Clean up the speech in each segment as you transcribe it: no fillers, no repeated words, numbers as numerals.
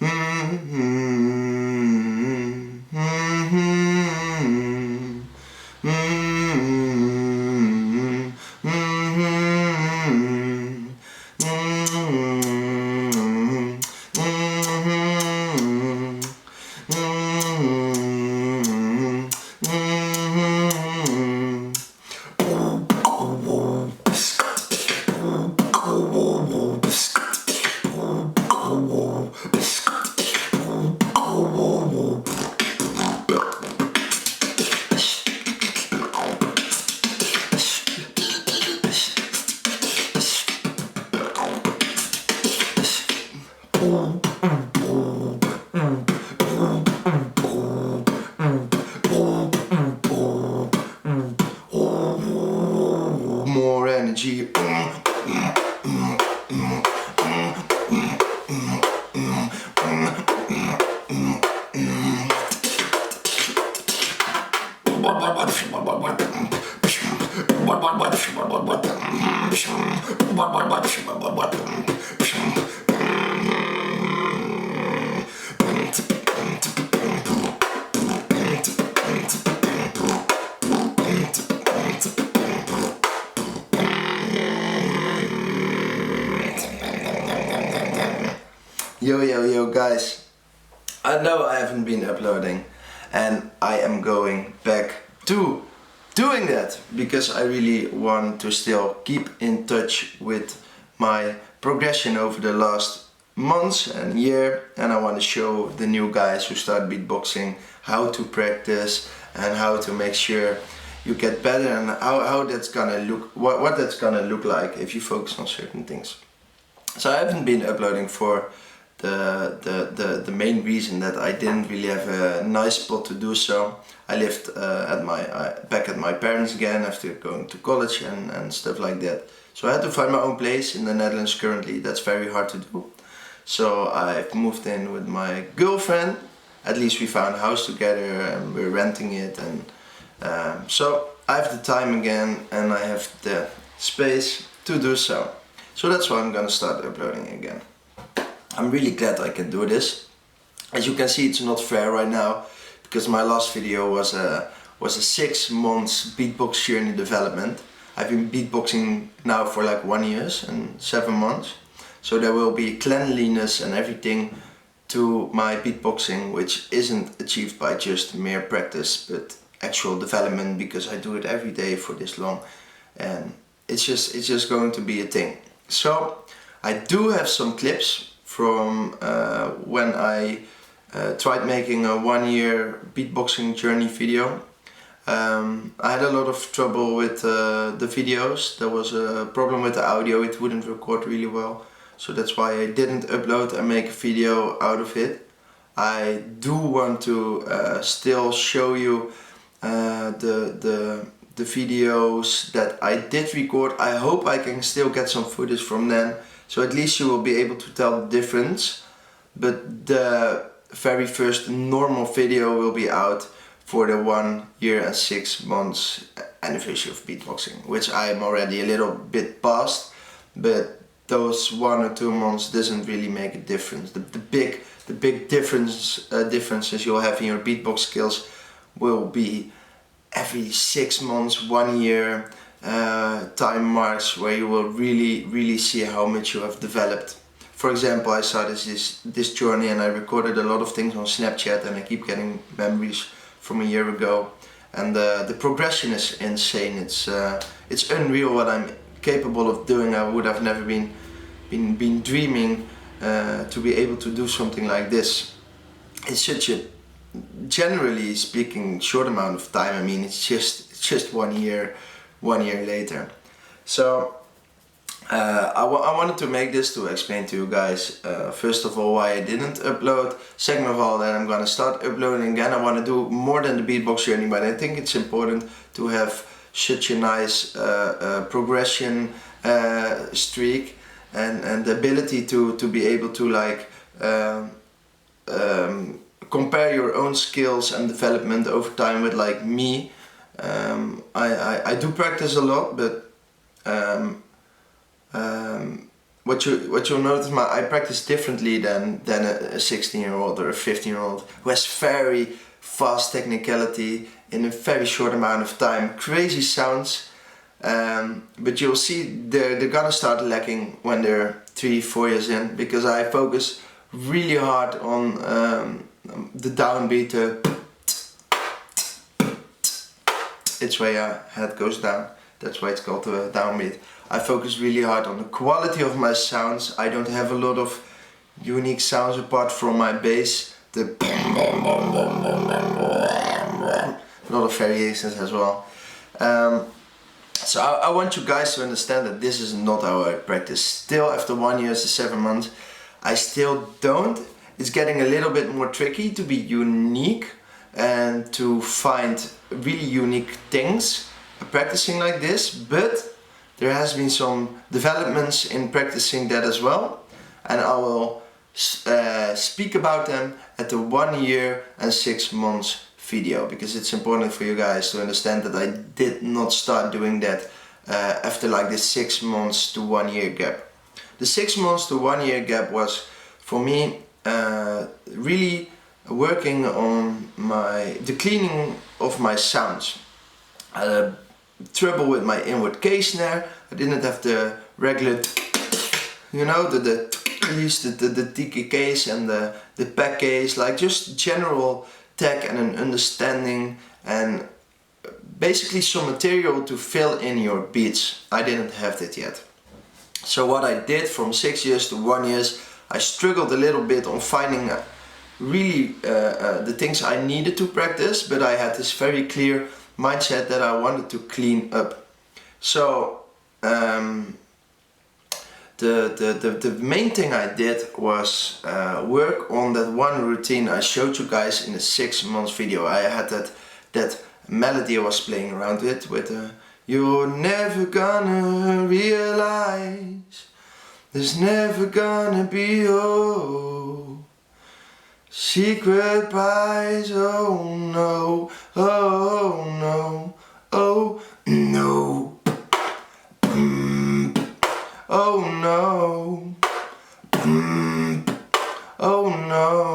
More energy. Yo guys, I know I haven't been uploading and I am going back to doing that because I really want to still keep in touch with my progression over the last months and year, and I want to show the new guys who start beatboxing how to practice and how to make sure you get better and how that's gonna look, what that's gonna look like if you focus on certain things. So I haven't been uploading for the main reason that I didn't really have a nice spot to do so. I lived back at my parents again after going to college and stuff like that. So I had to find my own place in the Netherlands currently. That's very hard to do. So I've moved in with my girlfriend. At least we found a house together and we're renting it, and so I have the time again and I have the space to do so. So that's why I'm gonna start uploading again. I'm really glad I can do this. As you can see, it's not fair right now because my last video was a 6 months beatbox journey development. I've been beatboxing now for like 1 year and 7 months. So there will be cleanliness and everything to my beatboxing, which isn't achieved by just mere practice, but actual development, because I do it every day for this long, and it's just going to be a thing. So I do have some clips from when I tried making a 1 year beatboxing journey video. I had a lot of trouble with the videos. There was a problem with the audio, it wouldn't record really well. So that's why I didn't upload and make a video out of it. I do want to still show you the videos that I did record. I hope I can still get some footage from then, so at least you will be able to tell the difference. But the very first normal video will be out for the 1 year and 6 months anniversary of beatboxing, which I am already a little bit past, but those 1 or 2 months doesn't really make a difference. The big differences you'll have in your beatbox skills will be every 6 months, 1 year time marks where you will really see how much you have developed. For example, I started this journey and I recorded a lot of things on Snapchat, and I keep getting memories from a year ago, and the progression is insane. It's unreal what I'm capable of doing. I would have never been dreaming to be able to do something like this. It's such a, generally speaking, short amount of time. I mean, it's just 1 year later. So I wanted to make this to explain to you guys, first of all, why I didn't upload. Second of all, that I'm gonna start uploading again. I want to do more than the beatbox journey, but I think it's important to have such a nice progression streak, and the ability to be able to like compare your own skills and development over time with like me. I do practice a lot, but what you'll notice, I practice differently than a 16-year-old or a 15-year-old who has very fast technicality in a very short amount of time, crazy sounds. But you'll see they're gonna start lacking when they're 3-4 years in, because I focus really hard on the downbeat. It's where your head goes down. That's why it's called the downbeat. I focus really hard on the quality of my sounds. I don't have a lot of unique sounds apart from my bass. A lot of variations as well. So I want you guys to understand that this is not how I practice. Still, after 1 year to 7 months, I still don't. It's getting a little bit more tricky to be unique and to find really unique things practicing like this, but there has been some developments in practicing that as well, and I will speak about them at the 1 year and 6 months video, because it's important for you guys to understand that I did not start doing that after like this 6 months to 1 year gap. The 6 months to 1 year gap was for me really working on the cleaning of my sounds. I had trouble with my inward case snare. I didn't have the regular, you know, the TK case and the pack case, like just general tech and an understanding and basically some material to fill in your beats. I didn't have that yet. So what I did from 6 years to 1 year, I struggled a little bit on finding really the things I needed to practice, but I had this very clear mindset that I wanted to clean up. So the main thing I did was work on that one routine I showed you guys in the 6 months video. I had that melody I was playing around with you're never gonna realize there's never gonna be secret prize, oh no, oh no, oh no, oh no, oh no,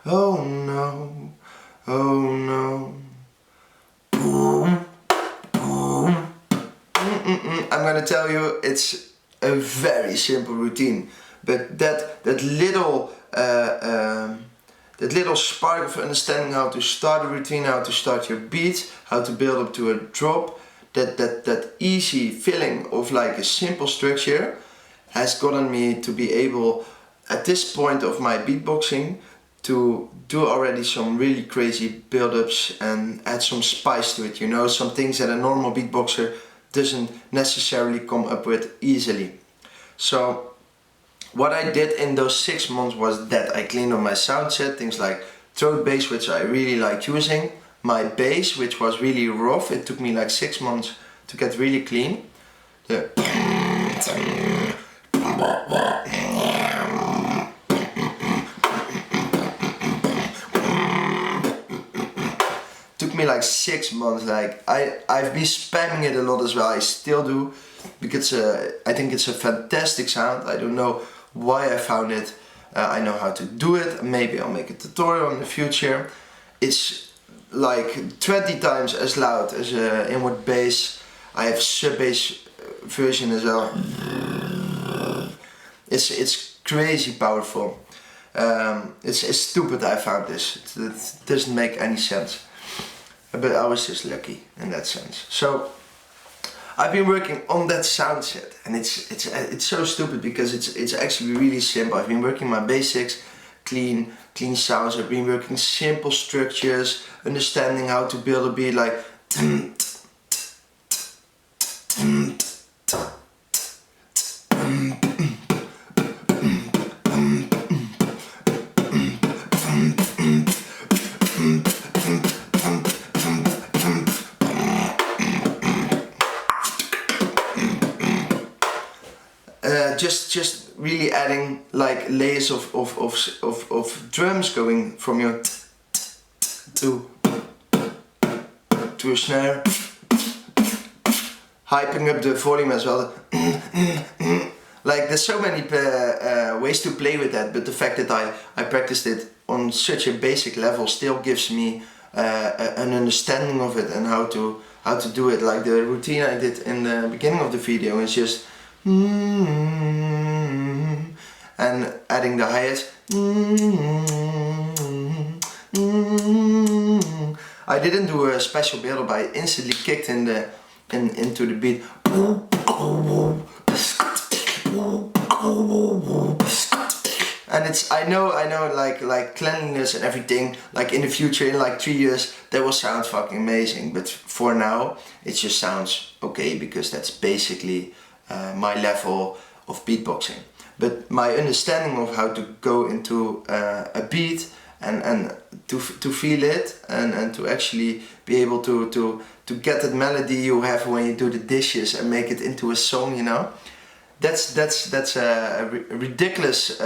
oh no, oh no. I'm gonna tell you, it's a very simple routine, but that little spark of understanding how to start a routine, how to start your beats, how to build up to a drop, that easy feeling of like a simple structure has gotten me to be able, at this point of my beatboxing, to do already some really crazy build-ups and add some spice to it, you know, some things that a normal beatboxer doesn't necessarily come up with easily. So what I did in those 6 months was that I cleaned up my sound set, things like throat bass, which I really like using, my bass, which was really rough. It took me like 6 months to get really clean. Took me like 6 months. Like I've been spamming it a lot as well. I still do, because I think it's a fantastic sound. I don't know why I found it. I know how to do it. Maybe I'll make a tutorial in the future. It's like 20 times as loud as an inward bass. I have sub bass version as well. It's crazy powerful. It's stupid I found this. It doesn't make any sense. But I was just lucky in that sense. So I've been working on that sound set, and it's so stupid because it's actually really simple. I've been working my basics, clean sounds. I've been working simple structures, understanding how to build a beat like. Just really adding like layers of drums going from your to a snare, hyping up the volume as well. Like there's so many ways to play with that, but the fact that I practiced it on such a basic level still gives me an understanding of it and how to do it. Like the routine I did in the beginning of the video is just and adding the hi-hats. I didn't do a special build up, I instantly kicked into the beat. And it's, I know like cleanliness and everything, like in the future, in like 3 years, that will sound fucking amazing. But for now, it just sounds okay because that's basically my level of beatboxing. But my understanding of how to go into a beat and to feel it and to actually be able to get that melody you have when you do the dishes and make it into a song, you know. That's a ridiculous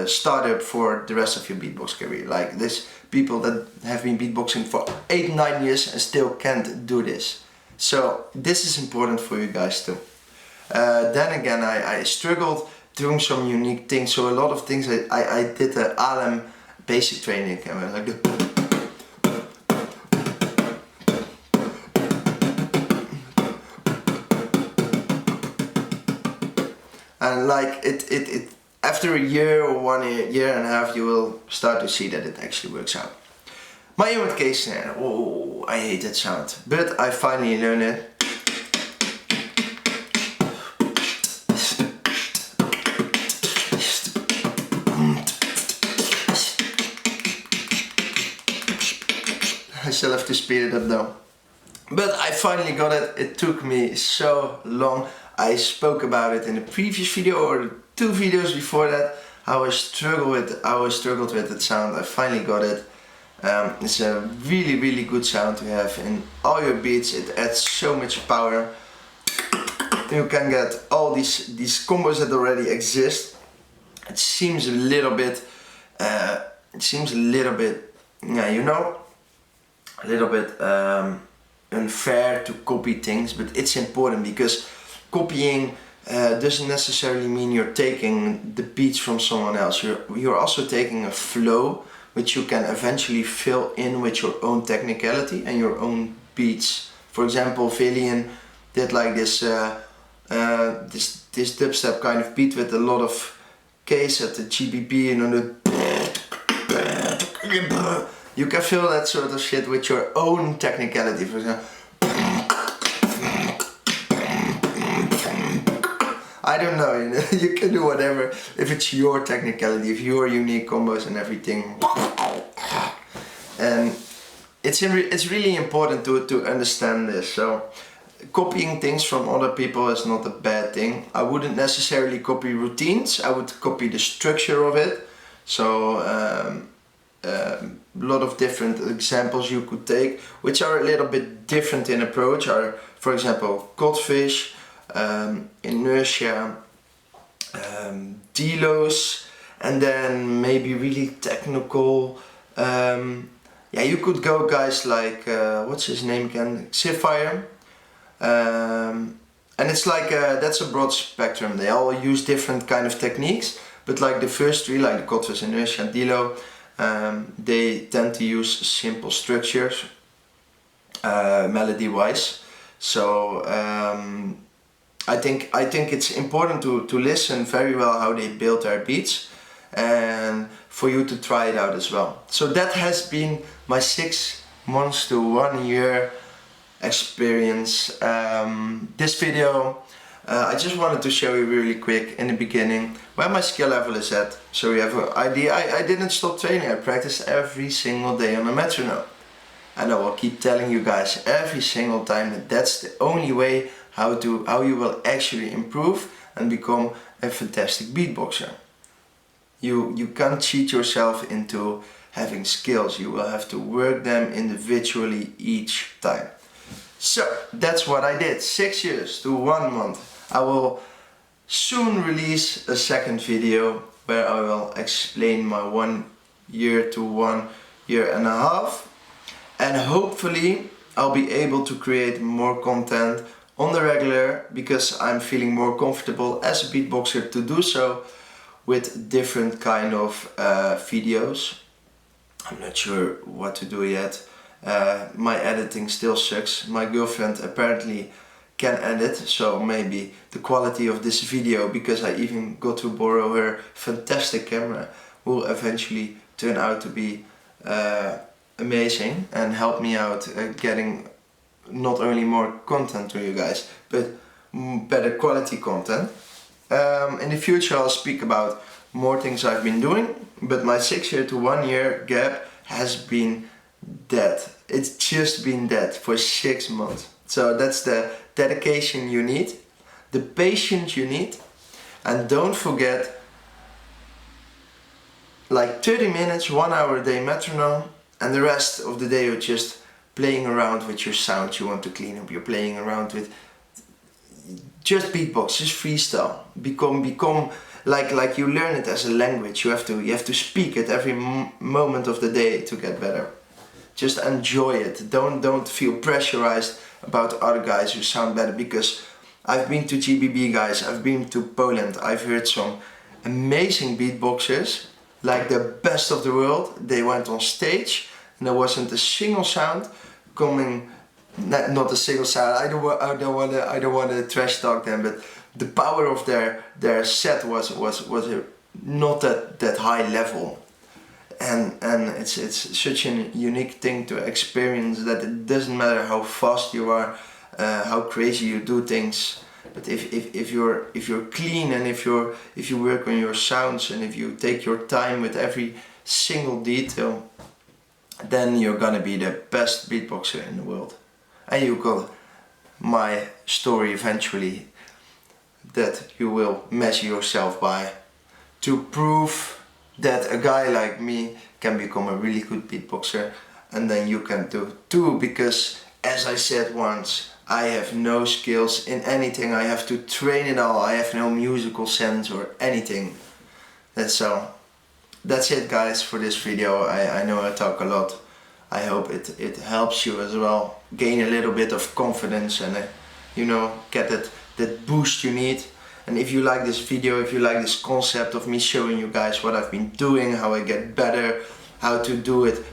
startup for the rest of your beatbox career. Like there's people that have been beatboxing for 8-9 years and still can't do this. So this is important for you guys too. Then again, I struggled doing some unique things. So a lot of things I did the Alem basic training, like the and like it after a year or 1 year and a half, you will start to see that it actually works out. My inward case snare, oh, I hate that sound, but I finally learned it. I still have to speed it up though. But I finally got it. It took me so long. I spoke about it in the previous video or 2 videos before that. How I struggled with that sound. I finally got it. It's a really good sound to have in all your beats. It adds so much power. You can get all these combos that already exist. It seems a little bit, yeah, you know, a little bit unfair to copy things, but it's important because copying doesn't necessarily mean you're taking the beats from someone else. You're also taking a flow which you can eventually fill in with your own technicality and your own beats. For example, Valian did like this this dubstep kind of beat with a lot of K's at the GBP and on the you can feel that sort of shit with your own technicality. For example, I don't know, you can do whatever if it's your technicality, if your unique combos and everything. And it's really important to understand this. So copying things from other people is not a bad thing. I wouldn't necessarily copy routines, I would copy the structure of it. So a lot of different examples you could take, which are a little bit different in approach, are for example Codfish, Inertia, Delos, and then maybe really technical. Yeah, you could go guys like what's his name again, Sapphire, and it's like that's a broad spectrum. They all use different kind of techniques, but like the first 3, like the Codfish, Inertia, and Delo, they tend to use simple structures melody wise. So I think it's important to listen very well how they build their beats and for you to try it out as well. So that has been my 6 months to 1 year experience. This video I just wanted to show you really quick in the beginning where my skill level is at, so you have an idea. I didn't stop training, I practiced every single day on a metronome. And I will keep telling you guys every single time that that's the only way how you will actually improve and become a fantastic beatboxer. You can't cheat yourself into having skills, you will have to work them individually each time. So that's what I did, 6 years to 1 month. I will soon release a second video where I will explain my 1 year to 1 year and a half. And hopefully I'll be able to create more content on the regular, because I'm feeling more comfortable as a beatboxer to do so with different kind of videos. I'm not sure what to do yet. My editing still sucks. My girlfriend apparently can edit, so maybe the quality of this video, because I even got to borrow her fantastic camera, will eventually turn out to be amazing and help me out getting not only more content to you guys, but better quality content. In the future I'll speak about more things I've been doing, but my 6 year to 1 year gap has been dead. It's just been dead for 6 months. So that's the dedication you need, the patience you need, and don't forget, like 30 minutes, 1 hour a day metronome, and the rest of the day you're just playing around with your sound you want to clean up. You're playing around with just beatbox, just freestyle. Become like you learn it as a language. You have to speak it every moment of the day to get better. Just enjoy it. Don't feel pressurized about other guys who sound better, because I've been to GBB, guys. I've been to Poland. I've heard some amazing beatboxers, like the best of the world. They went on stage and there wasn't a single sound coming. Not a single sound. I don't want to trash talk them, but the power of their set was not that high level. And it's such a unique thing to experience, that it doesn't matter how fast you are, how crazy you do things, but if you're clean, and if you work on your sounds, and if you take your time with every single detail, then you're gonna be the best beatboxer in the world. And you got my story eventually that you will measure yourself by, to prove that a guy like me can become a really good beatboxer, and then you can do too, because as I said once, I have no skills in anything. I have to train it all. I have no musical sense or anything. That's it, guys, for this video. I know I talk a lot. I hope it helps you as well gain a little bit of confidence, and you know, get that boost you need. And if you like this video, if you like this concept of me showing you guys what I've been doing, how I get better, how to do it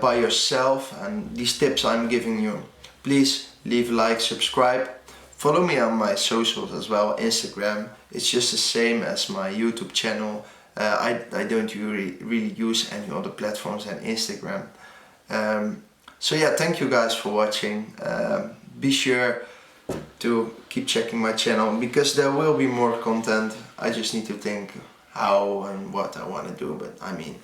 by yourself, and these tips I'm giving you, please leave a like, subscribe, follow me on my socials as well. Instagram, it's just the same as my YouTube channel. I don't really use any other platforms than Instagram. So yeah, thank you guys for watching. Be sure to keep checking my channel, because there will be more content. I just need to think how and what I want to do, but I mean,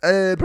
Uh,